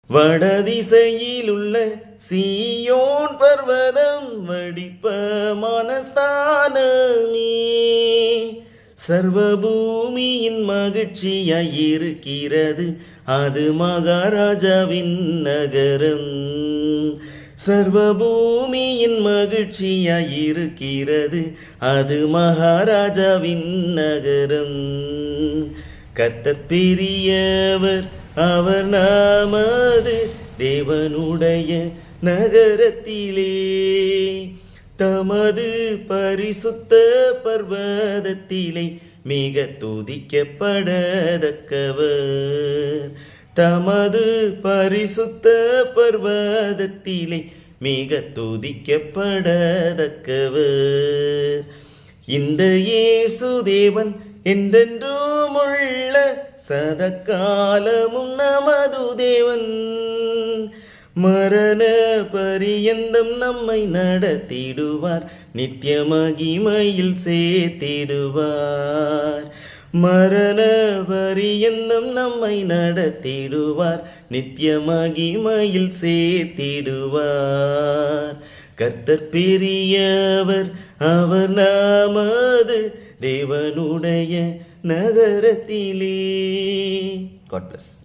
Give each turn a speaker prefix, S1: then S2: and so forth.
S1: வடதிசையிலுள்ள சீயோன் பர்வதம் வடிப்ப மனஸ்தானமே சர்வபூமியின் மகிழ்ச்சியாயிருக்கிறது அது மகாராஜாவின் நகரம் சர்வபூமியின் மகிழ்ச்சியாயிருக்கிறது அது மகாராஜாவின் நகரம் கர்த்தர் பெரியவர் அவர் நமது தேவனுடைய நகரத்திலே தமது பரிசுத்த பர்வதத்திலே மிக துதிக்கப்படத்தக்கவர் தமது பரிசுத்த பர்வதத்திலே மிக துதிக்கப்படத்தக்கவர் இந்த இயேசு தேவன் என்றென்றும் உள்ள சதகாலமும் நமது தேவன் மரண பரியந்தம் நம்மை நடத்திடுவார் நித்திய மகிமையில் சேர்த்திடுவார் மரண பரியந்தம் நம்மை நடத்திடுவார் நித்திய மகிமையில் சேர்த்திடுவார் கர்த்தர் பெரியவர் அவர் நமது தேவனுடைய நகரத்திலே. God bless.